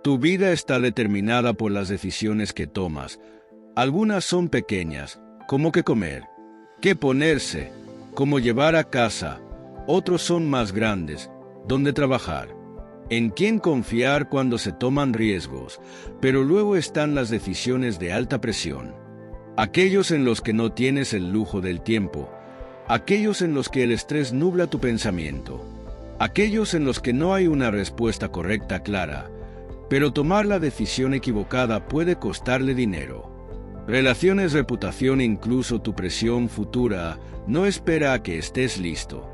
Tu vida está determinada por las decisiones que tomas. Algunas son pequeñas, como qué comer, qué ponerse, cómo llevar a casa. Otros son más grandes, dónde trabajar, en quién confiar cuando se toman riesgos. Pero luego están las decisiones de alta presión. Aquellos en los que no tienes el lujo del tiempo. Aquellos en los que el estrés nubla tu pensamiento. Aquellos en los que no hay una respuesta correcta clara. Pero tomar la decisión equivocada puede costarle dinero. Relaciones, reputación, incluso tu presión futura. No espera a que estés listo.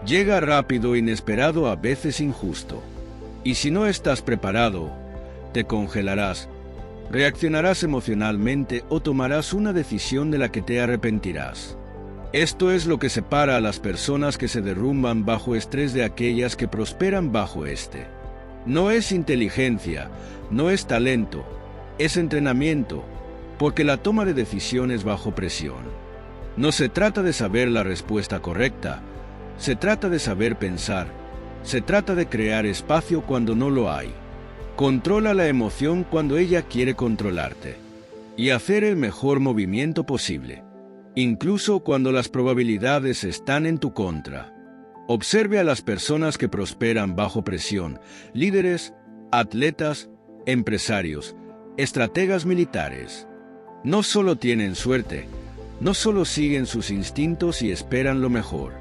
Llega rápido, inesperado, a veces injusto. Y si no estás preparado, te congelarás, reaccionarás emocionalmente o tomarás una decisión de la que te arrepentirás. Esto es lo que separa a las personas que se derrumban bajo estrés de aquellas que prosperan bajo este. No es inteligencia, no es talento, es entrenamiento, porque la toma de decisiones bajo presión. No se trata de saber la respuesta correcta, se trata de saber pensar, se trata de crear espacio cuando no lo hay. Controla la emoción cuando ella quiere controlarte, y hacer el mejor movimiento posible, incluso cuando las probabilidades están en tu contra. Observe a las personas que prosperan bajo presión: líderes, atletas, empresarios, estrategas militares. No solo tienen suerte, no solo siguen sus instintos y esperan lo mejor.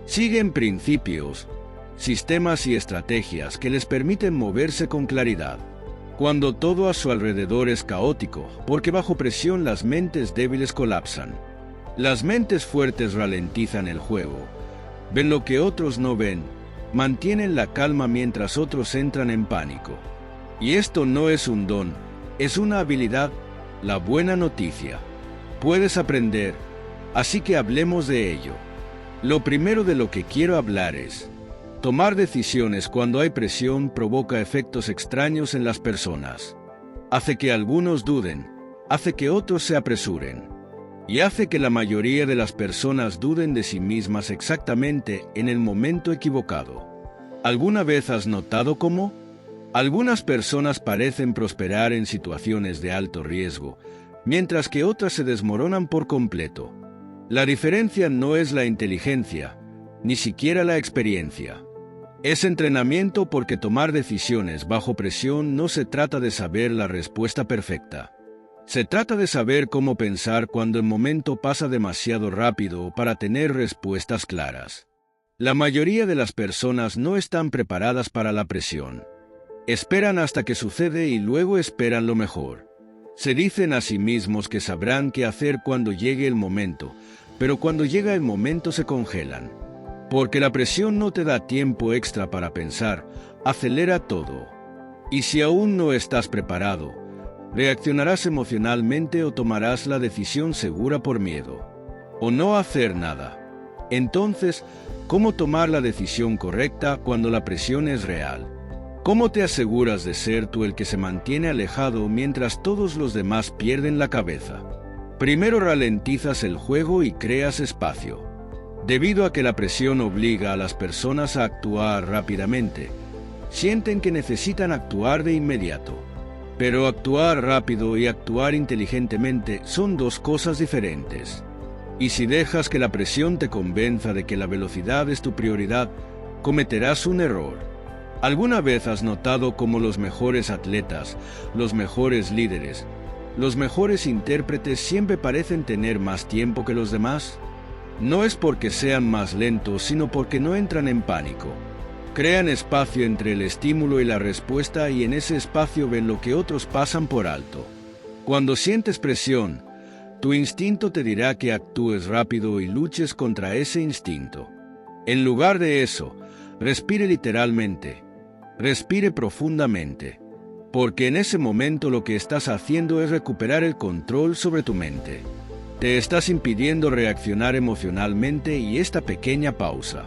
Siguen principios, sistemas y estrategias que les permiten moverse con claridad. Cuando todo a su alrededor es caótico, porque bajo presión las mentes débiles colapsan. Las mentes fuertes ralentizan el juego. Ven lo que otros no ven, mantienen la calma mientras otros entran en pánico. Y esto no es un don, es una habilidad. La buena noticia: puedes aprender, así que hablemos de ello. Lo primero de lo que quiero hablar es: tomar decisiones cuando hay presión provoca efectos extraños en las personas. Hace que algunos duden, hace que otros se apresuren, y hace que la mayoría de las personas duden de sí mismas exactamente en el momento equivocado. ¿Alguna vez has notado cómo algunas personas parecen prosperar en situaciones de alto riesgo, mientras que otras se desmoronan por completo? La diferencia no es la inteligencia, ni siquiera la experiencia. Es entrenamiento, porque tomar decisiones bajo presión no se trata de saber la respuesta perfecta. Se trata de saber cómo pensar cuando el momento pasa demasiado rápido para tener respuestas claras. La mayoría de las personas no están preparadas para la presión. Esperan hasta que sucede y luego esperan lo mejor. Se dicen a sí mismos que sabrán qué hacer cuando llegue el momento, pero cuando llega el momento se congelan. Porque la presión no te da tiempo extra para pensar, acelera todo. Y si aún no estás preparado, reaccionarás emocionalmente o tomarás la decisión segura por miedo. O no hacer nada. Entonces, ¿cómo tomar la decisión correcta cuando la presión es real? ¿Cómo te aseguras de ser tú el que se mantiene alejado mientras todos los demás pierden la cabeza? Primero ralentizas el juego y creas espacio. Debido a que la presión obliga a las personas a actuar rápidamente, sienten que necesitan actuar de inmediato. Pero actuar rápido y actuar inteligentemente son dos cosas diferentes. Y si dejas que la presión te convenza de que la velocidad es tu prioridad, cometerás un error. ¿Alguna vez has notado cómo los mejores atletas, los mejores líderes, los mejores intérpretes siempre parecen tener más tiempo que los demás? No es porque sean más lentos, sino porque no entran en pánico. Crean espacio entre el estímulo y la respuesta, y en ese espacio ven lo que otros pasan por alto. Cuando sientes presión, tu instinto te dirá que actúes rápido y luches contra ese instinto. En lugar de eso, respire literalmente. Respire profundamente, porque en ese momento lo que estás haciendo es recuperar el control sobre tu mente. Te estás impidiendo reaccionar emocionalmente, y esta pequeña pausa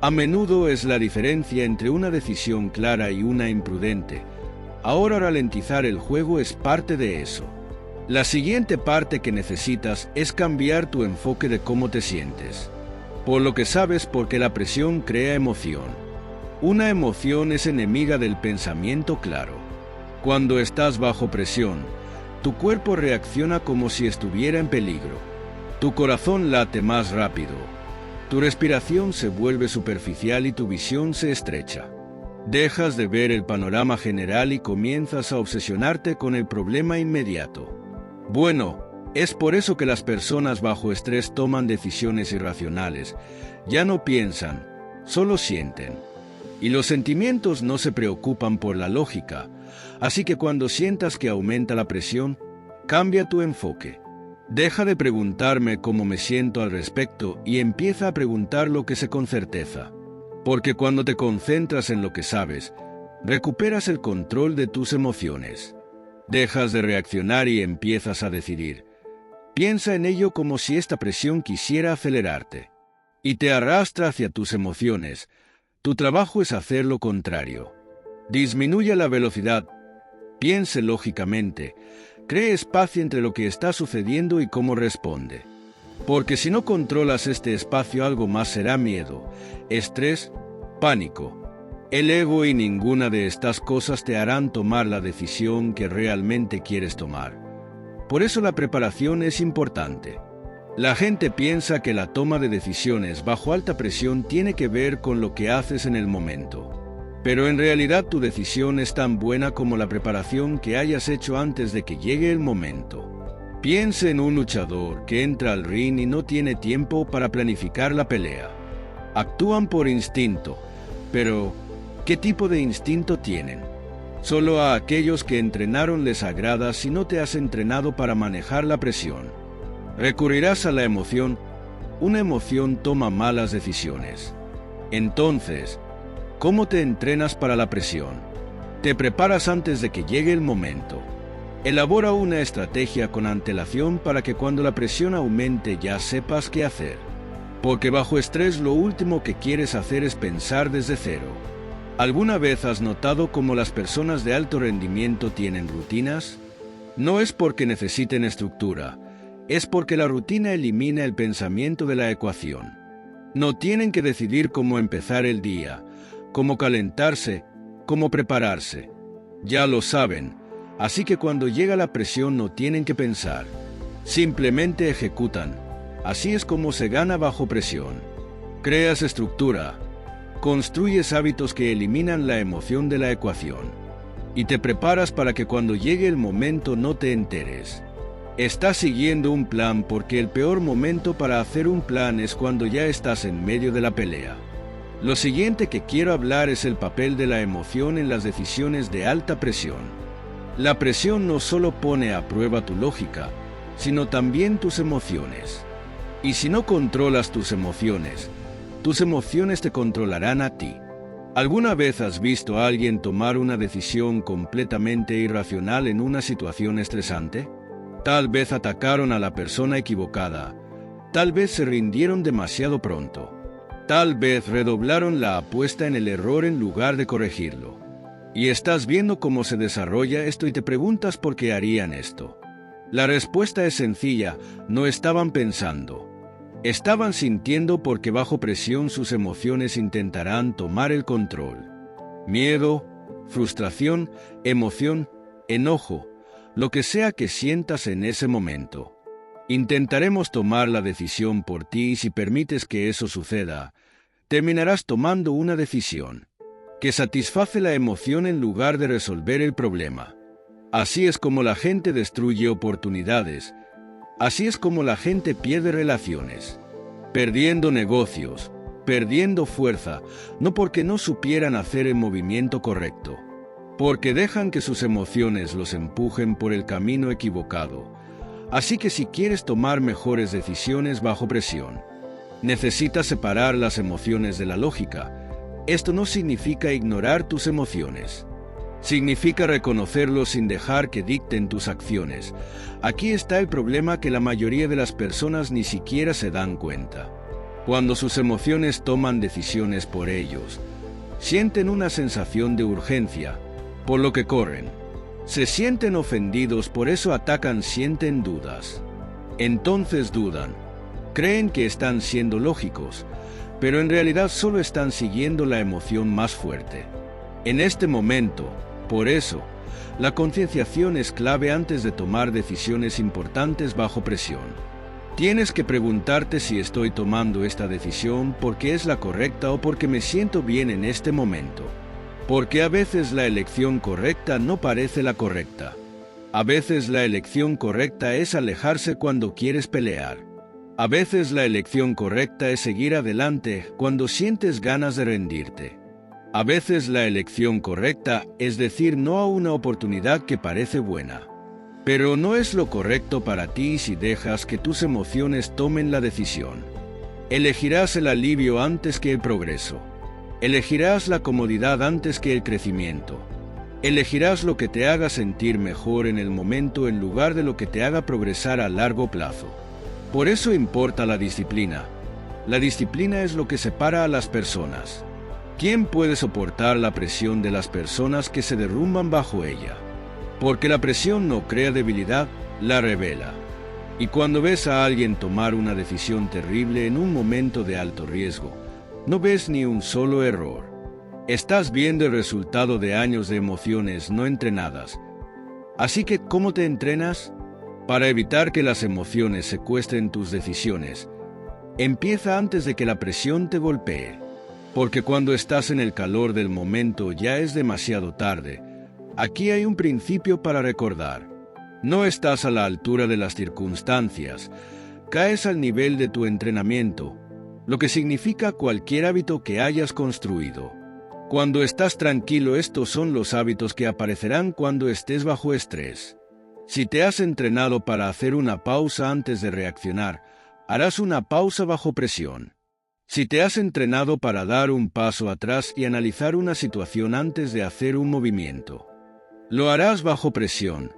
a menudo es la diferencia entre una decisión clara y una imprudente. Ahora ralentizar el juego es parte de eso. La siguiente parte que necesitas es cambiar tu enfoque de cómo te sientes. Por lo que sabes, porque la presión crea emoción. Una emoción es enemiga del pensamiento claro. Cuando estás bajo presión, tu cuerpo reacciona como si estuviera en peligro. Tu corazón late más rápido. Tu respiración se vuelve superficial y tu visión se estrecha. Dejas de ver el panorama general y comienzas a obsesionarte con el problema inmediato. Bueno, es por eso que las personas bajo estrés toman decisiones irracionales. Ya no piensan, solo sienten. Y los sentimientos no se preocupan por la lógica. Así que cuando sientas que aumenta la presión, cambia tu enfoque. Deja de preguntarme cómo me siento al respecto y empieza a preguntar lo que sé con certeza. Porque cuando te concentras en lo que sabes, recuperas el control de tus emociones. Dejas de reaccionar y empiezas a decidir. Piensa en ello como si esta presión quisiera acelerarte y te arrastra hacia tus emociones. Tu trabajo es hacer lo contrario. Disminuye la velocidad, piense lógicamente, cree espacio entre lo que está sucediendo y cómo responde. Porque si no controlas este espacio, algo más será miedo, estrés, pánico. El ego y ninguna de estas cosas te harán tomar la decisión que realmente quieres tomar. Por eso la preparación es importante. La gente piensa que la toma de decisiones bajo alta presión tiene que ver con lo que haces en el momento. Pero en realidad tu decisión es tan buena como la preparación que hayas hecho antes de que llegue el momento. Piense en un luchador que entra al ring y no tiene tiempo para planificar la pelea. Actúan por instinto, pero ¿qué tipo de instinto tienen? Solo a aquellos que entrenaron les agrada si no te has entrenado para manejar la presión. Recurrirás a la emoción. Una emoción toma malas decisiones. Entonces, ¿cómo te entrenas para la presión? Te preparas antes de que llegue el momento. Elabora una estrategia con antelación para que cuando la presión aumente ya sepas qué hacer. Porque bajo estrés lo último que quieres hacer es pensar desde cero. ¿Alguna vez has notado cómo las personas de alto rendimiento tienen rutinas? No es porque necesiten estructura, es porque la rutina elimina el pensamiento de la ecuación. No tienen que decidir cómo empezar el día, cómo calentarse, cómo prepararse. Ya lo saben, así que cuando llega la presión no tienen que pensar. Simplemente ejecutan. Así es como se gana bajo presión. Creas estructura. Construyes hábitos que eliminan la emoción de la ecuación. Y te preparas para que cuando llegue el momento no te enteres. Estás siguiendo un plan porque el peor momento para hacer un plan es cuando ya estás en medio de la pelea. Lo siguiente que quiero hablar es el papel de la emoción en las decisiones de alta presión. La presión no solo pone a prueba tu lógica, sino también tus emociones. Y si no controlas tus emociones te controlarán a ti. ¿Alguna vez has visto a alguien tomar una decisión completamente irracional en una situación estresante? Tal vez atacaron a la persona equivocada. Tal vez se rindieron demasiado pronto. Tal vez redoblaron la apuesta en el error en lugar de corregirlo. Y estás viendo cómo se desarrolla esto y te preguntas por qué harían esto. La respuesta es sencilla, no estaban pensando. Estaban sintiendo porque bajo presión sus emociones intentarán tomar el control. Miedo, frustración, emoción, enojo, lo que sea que sientas en ese momento. Intentaremos tomar la decisión por ti y si permites que eso suceda, terminarás tomando una decisión que satisface la emoción en lugar de resolver el problema. Así es como la gente destruye oportunidades. Así es como la gente pierde relaciones, perdiendo negocios, perdiendo fuerza, no porque no supieran hacer el movimiento correcto, porque dejan que sus emociones los empujen por el camino equivocado. Así que si quieres tomar mejores decisiones bajo presión, necesitas separar las emociones de la lógica. Esto no significa ignorar tus emociones. Significa reconocerlos sin dejar que dicten tus acciones. Aquí está el problema, que la mayoría de las personas ni siquiera se dan cuenta. Cuando sus emociones toman decisiones por ellos, sienten una sensación de urgencia, por lo que corren. Se sienten ofendidos, por eso atacan, sienten dudas. Entonces dudan. Creen que están siendo lógicos, pero en realidad solo están siguiendo la emoción más fuerte. En este momento, por eso, la concienciación es clave antes de tomar decisiones importantes bajo presión. Tienes que preguntarte si estoy tomando esta decisión porque es la correcta o porque me siento bien en este momento. Porque a veces la elección correcta no parece la correcta. A veces la elección correcta es alejarse cuando quieres pelear. A veces la elección correcta es seguir adelante cuando sientes ganas de rendirte. A veces la elección correcta es decir no a una oportunidad que parece buena. Pero no es lo correcto para ti si dejas que tus emociones tomen la decisión. Elegirás el alivio antes que el progreso. Elegirás la comodidad antes que el crecimiento. Elegirás lo que te haga sentir mejor en el momento en lugar de lo que te haga progresar a largo plazo. Por eso importa la disciplina. La disciplina es lo que separa a las personas. ¿Quién puede soportar la presión de las personas que se derrumban bajo ella? Porque la presión no crea debilidad, la revela. Y cuando ves a alguien tomar una decisión terrible en un momento de alto riesgo, no ves ni un solo error. Estás viendo el resultado de años de emociones no entrenadas. Así que, ¿cómo te entrenas? Para evitar que las emociones secuestren tus decisiones, empieza antes de que la presión te golpee. Porque cuando estás en el calor del momento ya es demasiado tarde. Aquí hay un principio para recordar. No estás a la altura de las circunstancias. Caes al nivel de tu entrenamiento, lo que significa cualquier hábito que hayas construido. Cuando estás tranquilo, estos son los hábitos que aparecerán cuando estés bajo estrés. Si te has entrenado para hacer una pausa antes de reaccionar, harás una pausa bajo presión. Si te has entrenado para dar un paso atrás y analizar una situación antes de hacer un movimiento, lo harás bajo presión.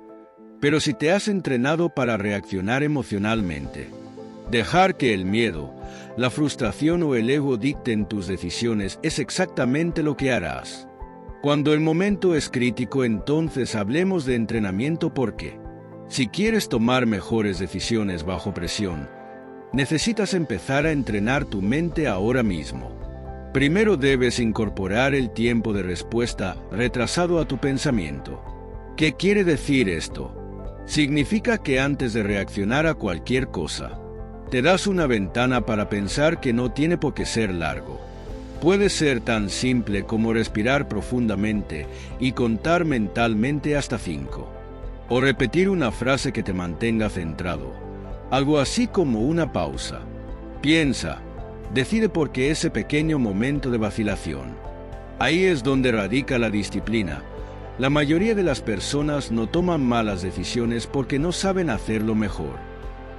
Pero si te has entrenado para reaccionar emocionalmente, dejar que el miedo, la frustración o el ego dicten tus decisiones es exactamente lo que harás. Cuando el momento es crítico, entonces hablemos de entrenamiento porque, si quieres tomar mejores decisiones bajo presión, necesitas empezar a entrenar tu mente ahora mismo. Primero debes incorporar el tiempo de respuesta retrasado a tu pensamiento. ¿Qué quiere decir esto? Significa que antes de reaccionar a cualquier cosa, te das una ventana para pensar que no tiene por qué ser largo. Puede ser tan simple como respirar profundamente y contar mentalmente hasta 5. O repetir una frase que te mantenga centrado. Algo así como una pausa. Piensa, decide por qué ese pequeño momento de vacilación. Ahí es donde radica la disciplina. La mayoría de las personas no toman malas decisiones porque no saben hacerlo mejor.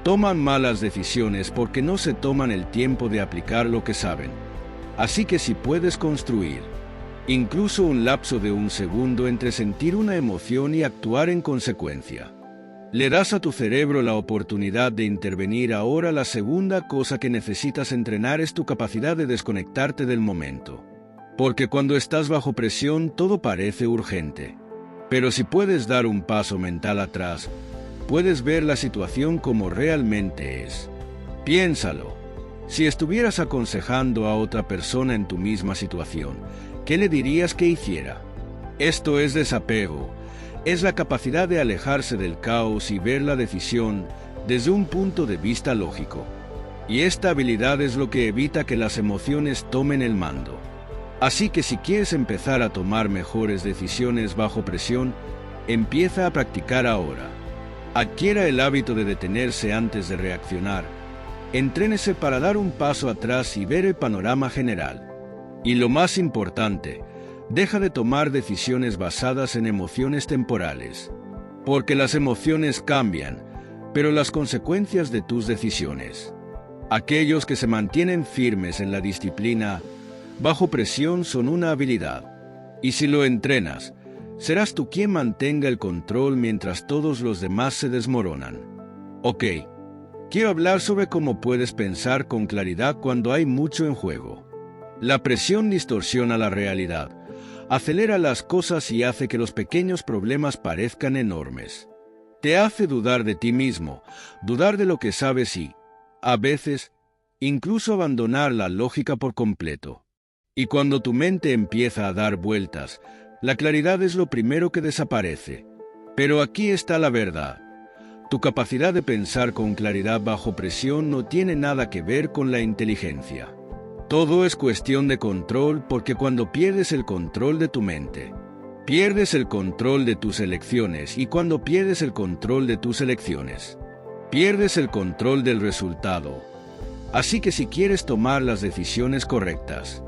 Toman malas decisiones porque no se toman el tiempo de aplicar lo que saben. Así que si puedes construir, incluso un lapso de un segundo entre sentir una emoción y actuar en consecuencia, le das a tu cerebro la oportunidad de intervenir. Ahora la segunda cosa que necesitas entrenar es tu capacidad de desconectarte del momento. Porque cuando estás bajo presión todo parece urgente. Pero si puedes dar un paso mental atrás, puedes ver la situación como realmente es. Piénsalo. Si estuvieras aconsejando a otra persona en tu misma situación, ¿qué le dirías que hiciera? Esto es desapego. Es la capacidad de alejarse del caos y ver la decisión desde un punto de vista lógico. Y esta habilidad es lo que evita que las emociones tomen el mando. Así que si quieres empezar a tomar mejores decisiones bajo presión, empieza a practicar ahora. Adquiera el hábito de detenerse antes de reaccionar. Entrénese para dar un paso atrás y ver el panorama general. Y lo más importante, deja de tomar decisiones basadas en emociones temporales. Porque las emociones cambian, pero las consecuencias de tus decisiones. Aquellos que se mantienen firmes en la disciplina, bajo presión son una habilidad. Y si lo entrenas, serás tú quien mantenga el control mientras todos los demás se desmoronan. Ok, quiero hablar sobre cómo puedes pensar con claridad cuando hay mucho en juego. La presión distorsiona la realidad, acelera las cosas y hace que los pequeños problemas parezcan enormes. Te hace dudar de ti mismo, dudar de lo que sabes y, a veces, incluso abandonar la lógica por completo. Y cuando tu mente empieza a dar vueltas, La claridad es lo primero que desaparece. Pero aquí está la verdad. Tu capacidad de pensar con claridad bajo presión no tiene nada que ver con la inteligencia. Todo es cuestión de control, porque cuando pierdes el control de tu mente, pierdes el control de tus elecciones, y cuando pierdes el control de tus elecciones, pierdes el control del resultado. Así que si quieres tomar las decisiones correctas,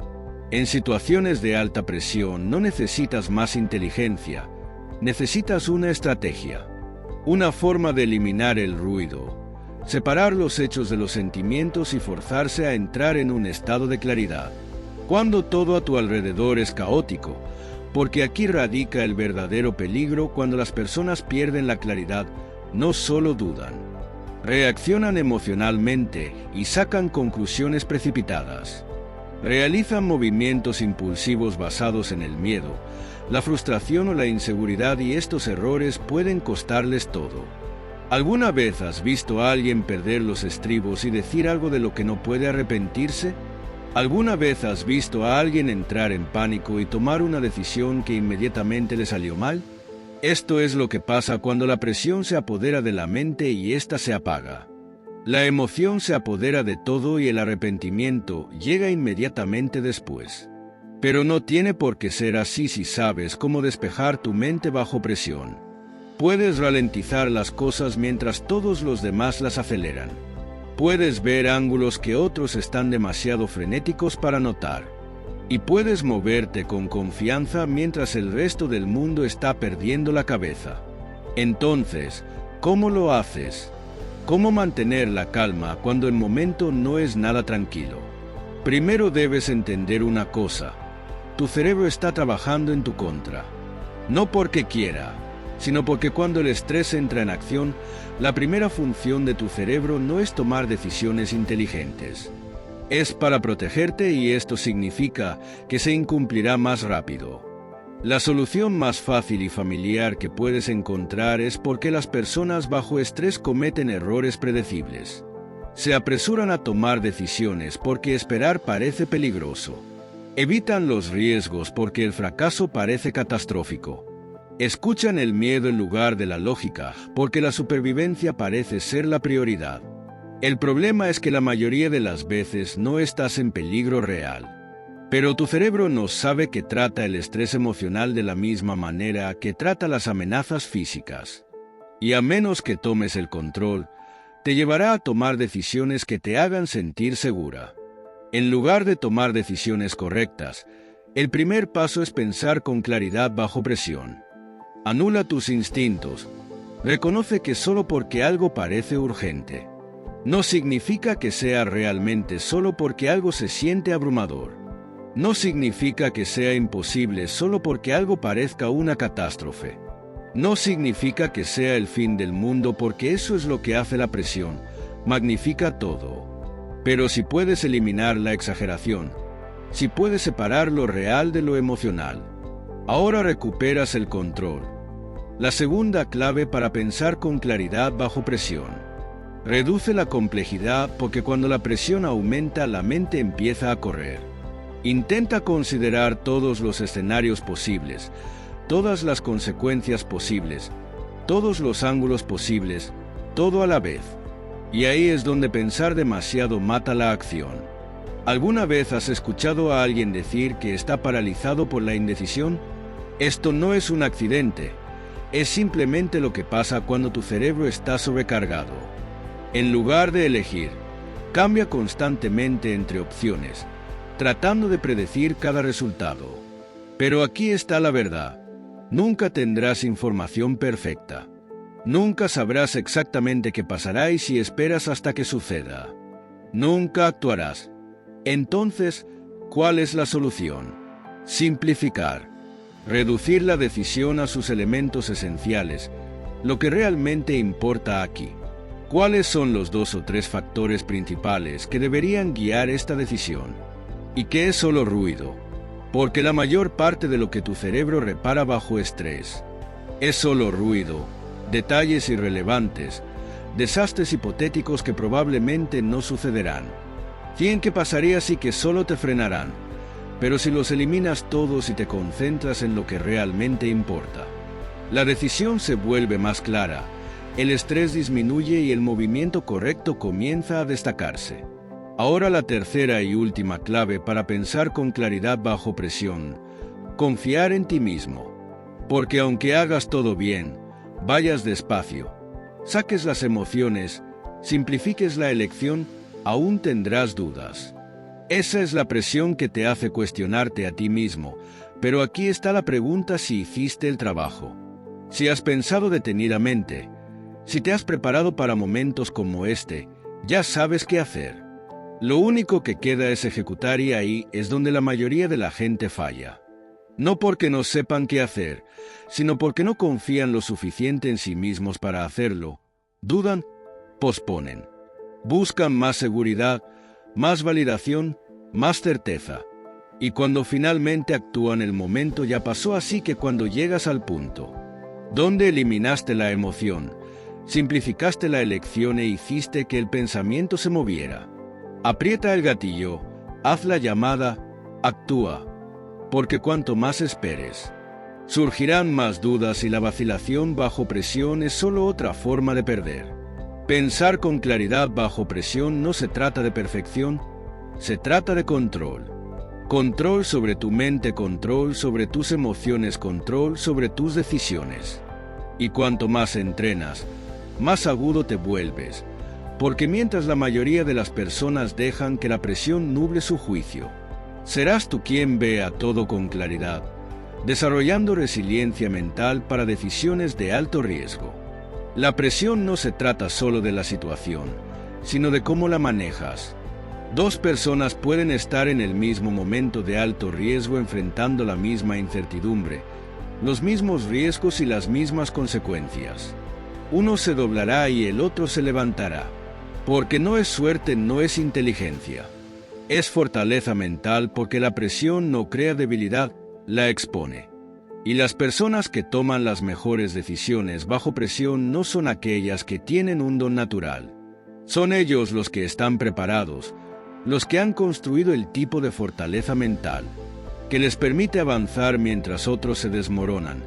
en situaciones de alta presión no necesitas más inteligencia, necesitas una estrategia, una forma de eliminar el ruido, separar los hechos de los sentimientos y forzarse a entrar en un estado de claridad, cuando todo a tu alrededor es caótico, porque aquí radica el verdadero peligro. Cuando las personas pierden la claridad, no solo dudan, reaccionan emocionalmente y sacan conclusiones precipitadas. Realizan movimientos impulsivos basados en el miedo, la frustración o la inseguridad, y estos errores pueden costarles todo. ¿Alguna vez has visto a alguien perder los estribos y decir algo de lo que no puede arrepentirse? ¿Alguna vez has visto a alguien entrar en pánico y tomar una decisión que inmediatamente le salió mal? Esto es lo que pasa cuando la presión se apodera de la mente y ésta se apaga. La emoción se apodera de todo y el arrepentimiento llega inmediatamente después. Pero no tiene por qué ser así si sabes cómo despejar tu mente bajo presión. Puedes ralentizar las cosas mientras todos los demás las aceleran. Puedes ver ángulos que otros están demasiado frenéticos para notar. Y puedes moverte con confianza mientras el resto del mundo está perdiendo la cabeza. Entonces, ¿cómo lo haces? ¿Cómo mantener la calma cuando el momento no es nada tranquilo? Primero debes entender una cosa. Tu cerebro está trabajando en tu contra. No porque quiera, sino porque cuando el estrés entra en acción, la primera función de tu cerebro no es tomar decisiones inteligentes. Es para protegerte, y esto significa que se incumplirá más rápido. La solución más fácil y familiar que puedes encontrar es porque las personas bajo estrés cometen errores predecibles. Se apresuran a tomar decisiones porque esperar parece peligroso. Evitan los riesgos porque el fracaso parece catastrófico. Escuchan el miedo en lugar de la lógica porque la supervivencia parece ser la prioridad. El problema es que la mayoría de las veces no estás en peligro real. Pero tu cerebro no sabe que trata el estrés emocional de la misma manera que trata las amenazas físicas. Y a menos que tomes el control, te llevará a tomar decisiones que te hagan sentir segura. En lugar de tomar decisiones correctas, el primer paso es pensar con claridad bajo presión. Anula tus instintos. Reconoce que solo porque algo parece urgente, no significa que sea realmente. Solo porque algo se siente abrumador, no significa que sea imposible. Solo porque algo parezca una catástrofe, no significa que sea el fin del mundo, porque eso es lo que hace la presión, magnifica todo. Pero si puedes eliminar la exageración, si puedes separar lo real de lo emocional, ahora recuperas el control. La segunda clave para pensar con claridad bajo presión: reduce la complejidad, porque cuando la presión aumenta, la mente empieza a correr. Intenta considerar todos los escenarios posibles, todas las consecuencias posibles, todos los ángulos posibles, todo a la vez. Y ahí es donde pensar demasiado mata la acción. ¿Alguna vez has escuchado a alguien decir que está paralizado por la indecisión? Esto no es un accidente, es simplemente lo que pasa cuando tu cerebro está sobrecargado. En lugar de elegir, cambia constantemente entre opciones, tratando de predecir cada resultado. Pero aquí está la verdad: nunca tendrás información perfecta. Nunca sabrás exactamente qué pasará, y si esperas hasta que suceda, nunca actuarás. Entonces, ¿cuál es la solución? Simplificar. Reducir la decisión a sus elementos esenciales, lo que realmente importa aquí. ¿Cuáles son los 2 o 3 factores principales que deberían guiar esta decisión? ¿Y qué es solo ruido? Porque la mayor parte de lo que tu cerebro repara bajo estrés es solo ruido, detalles irrelevantes, desastres hipotéticos que probablemente no sucederán. ¿Quién que pasaría sí que solo te frenarán? pero si los eliminas todos y te concentras en lo que realmente importa, la decisión se vuelve más clara, el estrés disminuye y el movimiento correcto comienza a destacarse. Ahora la tercera y última clave para pensar con claridad bajo presión: confiar en ti mismo. Porque aunque hagas todo bien, vayas despacio, saques las emociones, simplifiques la elección, aún tendrás dudas. Esa es la presión que te hace cuestionarte a ti mismo, pero aquí está la pregunta: si hiciste el trabajo, si has pensado detenidamente, si te has preparado para momentos como este, ya sabes qué hacer. Lo único que queda es ejecutar, y ahí es donde la mayoría de la gente falla. No porque no sepan qué hacer, sino porque no confían lo suficiente en sí mismos para hacerlo. Dudan, posponen. Buscan más seguridad, más validación, más certeza. Y cuando finalmente actúan, el momento ya pasó, así que cuando llegas al punto donde eliminaste la emoción, simplificaste la elección e hiciste que el pensamiento se moviera, aprieta el gatillo, haz la llamada, actúa. Porque cuanto más esperes, surgirán más dudas, y la vacilación bajo presión es solo otra forma de perder. Pensar con claridad bajo presión no se trata de perfección, se trata de control. Control sobre tu mente, control sobre tus emociones, control sobre tus decisiones. Y cuanto más entrenas, más agudo te vuelves, porque mientras la mayoría de las personas dejan que la presión nuble su juicio, serás tú quien vea todo con claridad, desarrollando resiliencia mental para decisiones de alto riesgo. La presión no se trata solo de la situación, sino de cómo la manejas. Dos personas pueden estar en el mismo momento de alto riesgo, enfrentando la misma incertidumbre, los mismos riesgos y las mismas consecuencias. Uno se doblará y el otro se levantará, porque no es suerte, no es inteligencia. Es fortaleza mental, porque la presión no crea debilidad, la expone. Y las personas que toman las mejores decisiones bajo presión no son aquellas que tienen un don natural. Son ellos los que están preparados, los que han construido el tipo de fortaleza mental que les permite avanzar mientras otros se desmoronan.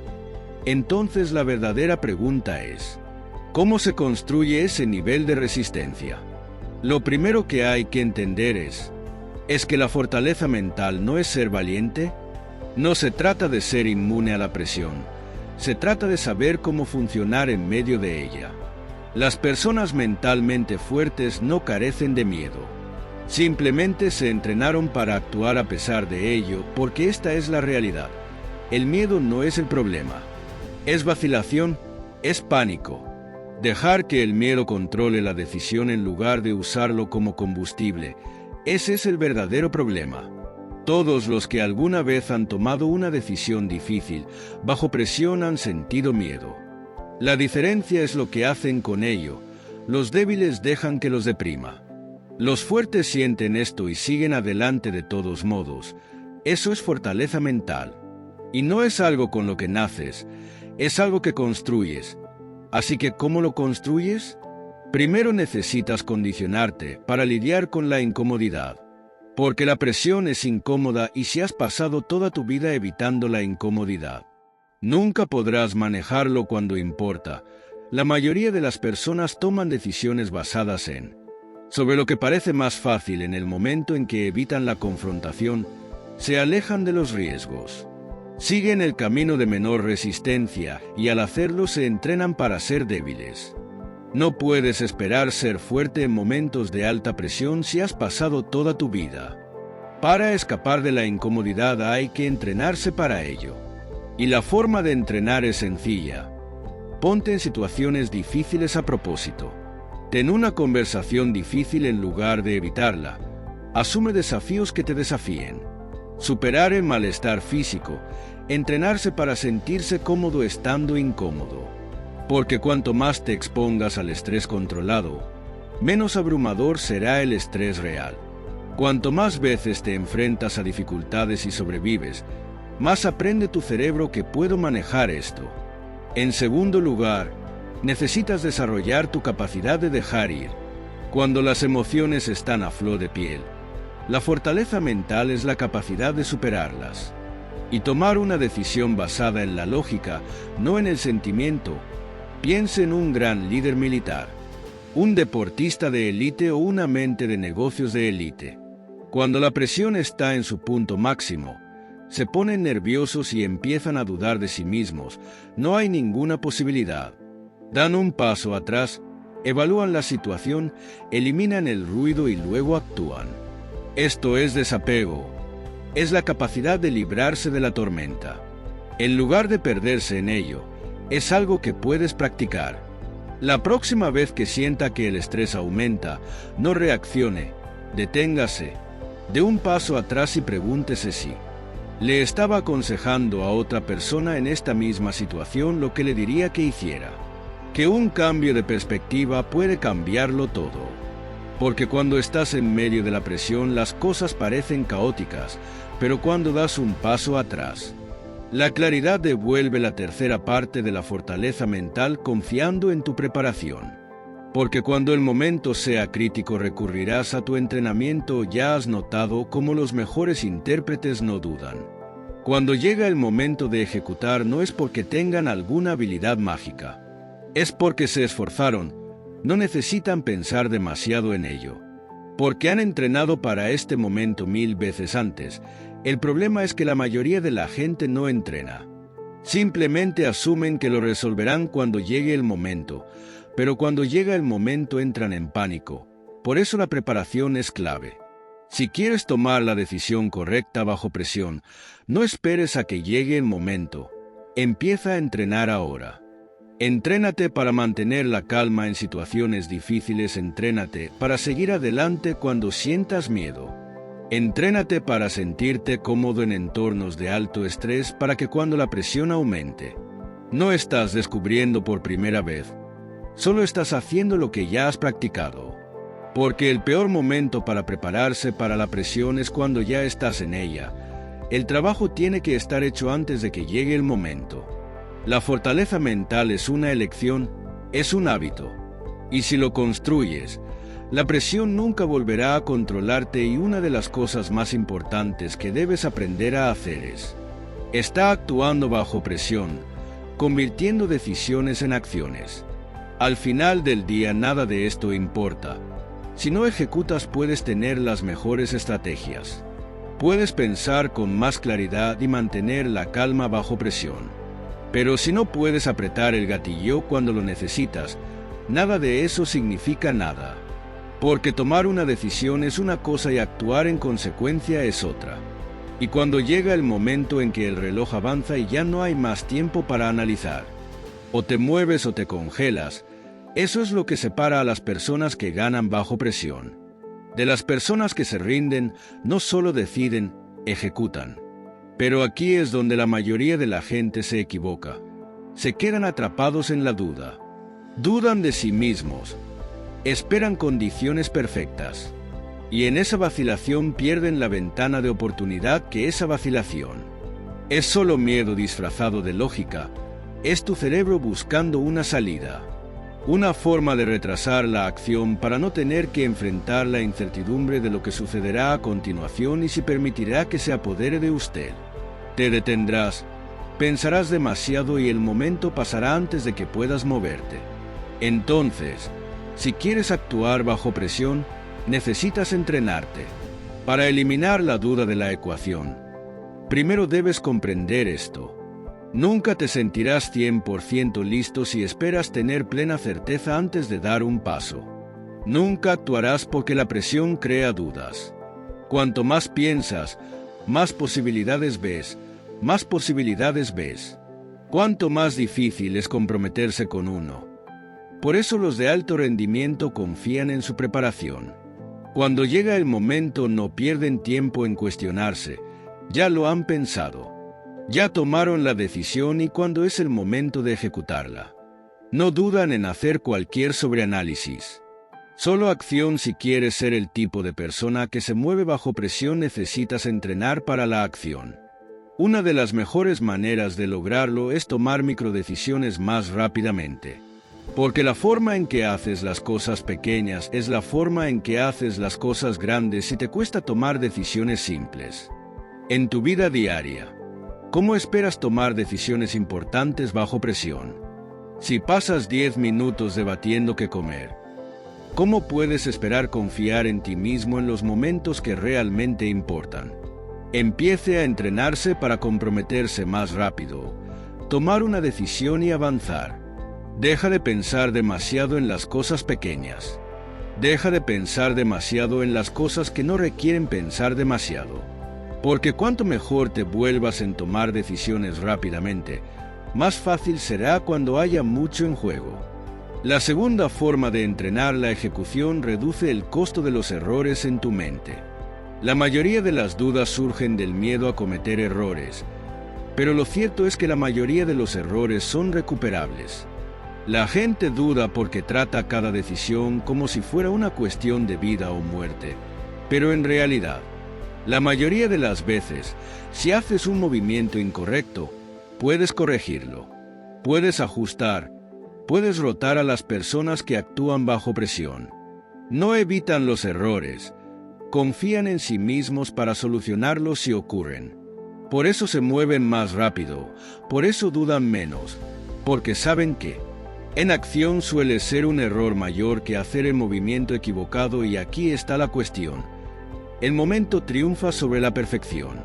Entonces la verdadera pregunta es: ¿cómo se construye ese nivel de resistencia? Lo primero que hay que entender es que la fortaleza mental no es ser valiente. No se trata de ser inmune a la presión, se trata de saber cómo funcionar en medio de ella. Las personas mentalmente fuertes no carecen de miedo. Simplemente se entrenaron para actuar a pesar de ello, porque esta es la realidad. El miedo no es el problema. Es vacilación, es pánico. Dejar que el miedo controle la decisión en lugar de usarlo como combustible, ese es el verdadero problema. Todos los que alguna vez han tomado una decisión difícil, bajo presión, han sentido miedo. La diferencia es lo que hacen con ello. Los débiles dejan que los deprima. Los fuertes sienten esto y siguen adelante de todos modos. Eso es fortaleza mental. Y no es algo con lo que naces, es algo que construyes. Así que, ¿cómo lo construyes? Primero necesitas condicionarte para lidiar con la incomodidad. Porque la presión es incómoda, y si has pasado toda tu vida evitando la incomodidad, nunca podrás manejarlo cuando importa. La mayoría de las personas toman decisiones basadas sobre lo que parece más fácil. En el momento en que evitan la confrontación, se alejan de los riesgos. Siguen el camino de menor resistencia, y al hacerlo se entrenan para ser débiles. No puedes esperar ser fuerte en momentos de alta presión si has pasado toda tu vida. Para escapar de la incomodidad hay que entrenarse para ello. Y la forma de entrenar es sencilla. Ponte en situaciones difíciles a propósito. Ten una conversación difícil en lugar de evitarla. Asume desafíos que te desafíen. Superar el malestar físico. Entrenarse para sentirse cómodo estando incómodo. Porque cuanto más te expongas al estrés controlado, menos abrumador será el estrés real. Cuanto más veces te enfrentas a dificultades y sobrevives, más aprende tu cerebro que puedo manejar esto. En segundo lugar, necesitas desarrollar tu capacidad de dejar ir. Cuando las emociones están a flor de piel, La fortaleza mental es la capacidad de superarlas y tomar una decisión basada en la lógica, no en el sentimiento. Piense en un gran líder militar, un deportista de élite o una mente de negocios de élite. Cuando la presión está en su punto máximo, se ponen nerviosos y empiezan a dudar de sí mismos. No hay ninguna posibilidad. Dan un paso atrás, evalúan la situación, eliminan el ruido y luego actúan. Esto es desapego. Es la capacidad de librarse de la tormenta. En lugar de perderse en ello, es algo que puedes practicar. La próxima vez que sienta que el estrés aumenta, no reaccione, deténgase, dé un paso atrás y pregúntese si le estaba aconsejando a otra persona en esta misma situación lo que le diría que hiciera. Que un cambio de perspectiva puede cambiarlo todo. Porque cuando estás en medio de la presión las cosas parecen caóticas, pero cuando das un paso atrás, la claridad devuelve la tercera parte de la fortaleza mental confiando en tu preparación. Porque cuando el momento sea crítico recurrirás a tu entrenamiento. Ya has notado cómo los mejores intérpretes no dudan. Cuando llega el momento de ejecutar no es porque tengan alguna habilidad mágica. Es porque se esforzaron. No necesitan pensar demasiado en ello, porque han entrenado para este momento 1000 veces antes. El problema es que la mayoría de la gente no entrena. Simplemente asumen que lo resolverán cuando llegue el momento, pero cuando llega el momento entran en pánico. Por eso la preparación es clave. Si quieres tomar la decisión correcta bajo presión, no esperes a que llegue el momento. Empieza a entrenar ahora. Entrénate para mantener la calma en situaciones difíciles. Entrénate para seguir adelante cuando sientas miedo. Entrénate para sentirte cómodo en entornos de alto estrés para que cuando la presión aumente, no estás descubriendo por primera vez. Solo estás haciendo lo que ya has practicado. Porque el peor momento para prepararse para la presión es cuando ya estás en ella. El trabajo tiene que estar hecho antes de que llegue el momento. La fortaleza mental es una elección, es un hábito. Y si lo construyes, la presión nunca volverá a controlarte. Y una de las cosas más importantes que debes aprender a hacer es está actuando bajo presión, convirtiendo decisiones en acciones. Al final del día nada de esto importa. Si no ejecutas puedes tener las mejores estrategias. Puedes pensar con más claridad y mantener la calma bajo presión. Pero si no puedes apretar el gatillo cuando lo necesitas, nada de eso significa nada. Porque tomar una decisión es una cosa y actuar en consecuencia es otra. Y cuando llega el momento en que el reloj avanza y ya no hay más tiempo para analizar, o te mueves o te congelas, eso es lo que separa a las personas que ganan bajo presión de las personas que se rinden. No solo deciden, ejecutan. Pero aquí es donde la mayoría de la gente se equivoca. Se quedan atrapados en la duda. Dudan de sí mismos. Esperan condiciones perfectas. Y en esa vacilación pierden la ventana de oportunidad. Que esa vacilación es solo miedo disfrazado de lógica. Es tu cerebro buscando una salida. Una forma de retrasar la acción para no tener que enfrentar la incertidumbre de lo que sucederá a continuación y si permitirá que se apodere de usted. Te detendrás, pensarás demasiado y el momento pasará antes de que puedas moverte. Entonces, si quieres actuar bajo presión, necesitas entrenarte. Para eliminar la duda de la ecuación, primero debes comprender esto. Nunca te sentirás 100% listo si esperas tener plena certeza antes de dar un paso. Nunca actuarás porque la presión crea dudas. Cuanto más piensas, más posibilidades ves. Más posibilidades ves. Cuanto más difícil es comprometerse con uno. Por eso los de alto rendimiento confían en su preparación. Cuando llega el momento no pierden tiempo en cuestionarse. Ya lo han pensado. Ya tomaron la decisión y cuando es el momento de ejecutarla, no dudan en hacer cualquier sobreanálisis. Solo acción. Si quieres ser el tipo de persona que se mueve bajo presión necesitas entrenar para la acción. Una de las mejores maneras de lograrlo es tomar microdecisiones más rápidamente. Porque la forma en que haces las cosas pequeñas es la forma en que haces las cosas grandes si te cuesta tomar decisiones simples. En tu vida diaria, ¿cómo esperas tomar decisiones importantes bajo presión? Si pasas 10 minutos debatiendo qué comer, ¿cómo puedes esperar confiar en ti mismo en los momentos que realmente importan? Empiece a entrenarse para comprometerse más rápido, tomar una decisión y avanzar. Deja de pensar demasiado en las cosas pequeñas. Deja de pensar demasiado en las cosas que no requieren pensar demasiado. Porque cuanto mejor te vuelvas en tomar decisiones rápidamente, más fácil será cuando haya mucho en juego. La segunda forma de entrenar la ejecución reduce el costo de los errores en tu mente. La mayoría de las dudas surgen del miedo a cometer errores, pero lo cierto es que la mayoría de los errores son recuperables. La gente duda porque trata cada decisión como si fuera una cuestión de vida o muerte, pero en realidad, la mayoría de las veces, si haces un movimiento incorrecto, puedes corregirlo, puedes ajustar, puedes rotar a las personas que actúan bajo presión. No evitan los errores, confían en sí mismos para solucionarlos si ocurren. Por eso se mueven más rápido, por eso dudan menos, porque saben que en acción suele ser un error mayor que hacer el movimiento equivocado, y aquí está la cuestión. El momento triunfa sobre la perfección.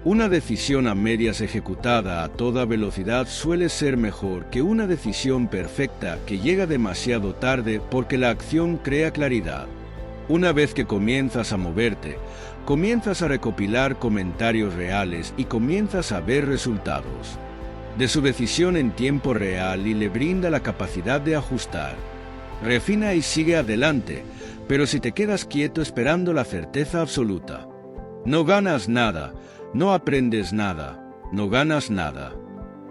Una decisión a medias ejecutada a toda velocidad suele ser mejor que una decisión perfecta que llega demasiado tarde, porque la acción crea claridad. Una vez que comienzas a moverte, comienzas a recopilar comentarios reales y comienzas a ver resultados de su decisión en tiempo real, y le brinda la capacidad de ajustar. Refina y sigue adelante, pero si te quedas quieto esperando la certeza absoluta, no ganas nada, no aprendes nada, no ganas nada.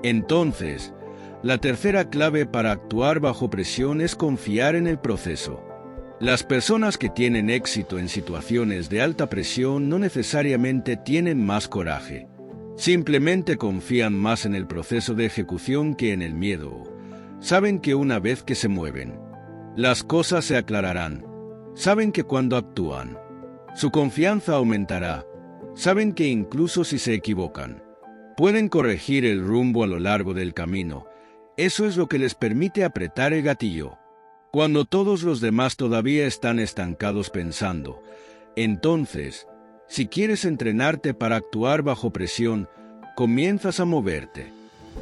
Entonces, la tercera clave para actuar bajo presión es confiar en el proceso. Las personas que tienen éxito en situaciones de alta presión no necesariamente tienen más coraje. Simplemente confían más en el proceso de ejecución que en el miedo. Saben que una vez que se mueven, las cosas se aclararán. Saben que cuando actúan, su confianza aumentará. Saben que incluso si se equivocan, pueden corregir el rumbo a lo largo del camino. Eso es lo que les permite apretar el gatillo cuando todos los demás todavía están estancados pensando. Entonces, si quieres entrenarte para actuar bajo presión, comienzas a moverte.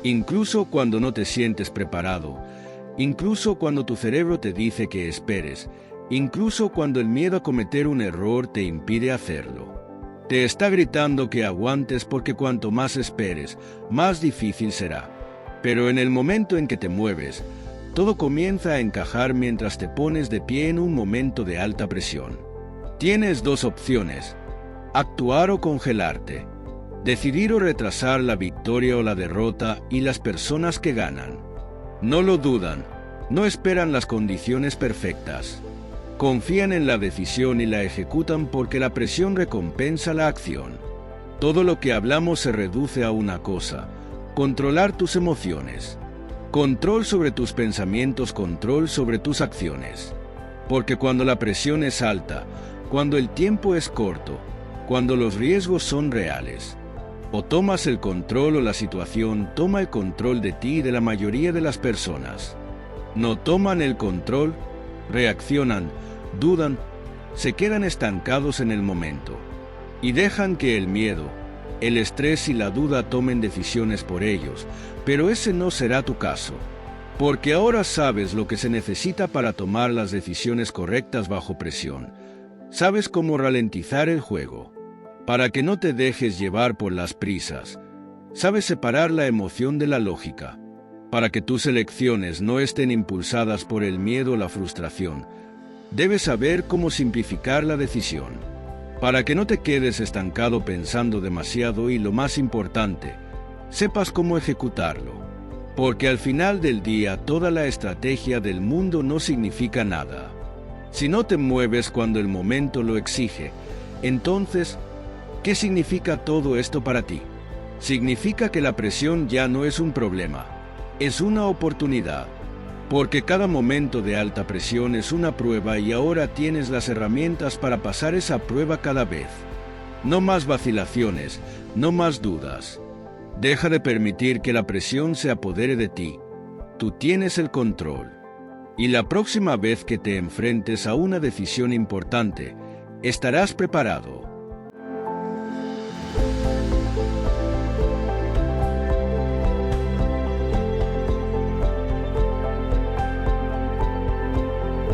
Incluso cuando no te sientes preparado, incluso cuando tu cerebro te dice que esperes, incluso cuando el miedo a cometer un error te impide hacerlo. Te está gritando que aguantes, porque cuanto más esperes, más difícil será. Pero en el momento en que te mueves, todo comienza a encajar mientras te pones de pie en un momento de alta presión. Tienes dos opciones: actuar o congelarte, decidir o retrasar la victoria o la derrota, y las personas que ganan no lo dudan, no esperan las condiciones perfectas. Confían en la decisión y la ejecutan porque la presión recompensa la acción. Todo lo que hablamos se reduce a una cosa: controlar tus emociones. Control sobre tus pensamientos, control sobre tus acciones. Porque cuando la presión es alta, cuando el tiempo es corto, cuando los riesgos son reales, o tomas el control o la situación toma el control de ti y de la mayoría de las personas. No toman el control, reaccionan, dudan, se quedan estancados en el momento y dejan que el miedo, el estrés y la duda tomen decisiones por ellos. Pero ese no será tu caso, porque ahora sabes lo que se necesita para tomar las decisiones correctas bajo presión. Sabes cómo ralentizar el juego, para que no te dejes llevar por las prisas. Sabes separar la emoción de la lógica, para que tus elecciones no estén impulsadas por el miedo o la frustración. Debes saber cómo simplificar la decisión, para que no te quedes estancado pensando demasiado y, lo más importante, sepas cómo ejecutarlo. Porque al final del día toda la estrategia del mundo no significa nada si no te mueves cuando el momento lo exige. Entonces, ¿qué significa todo esto para ti? Significa que la presión ya no es un problema, es una oportunidad. Porque cada momento de alta presión es una prueba y ahora tienes las herramientas para pasar esa prueba cada vez. No más vacilaciones, no más dudas. Deja de permitir que la presión se apodere de ti. Tú tienes el control. Y la próxima vez que te enfrentes a una decisión importante, estarás preparado.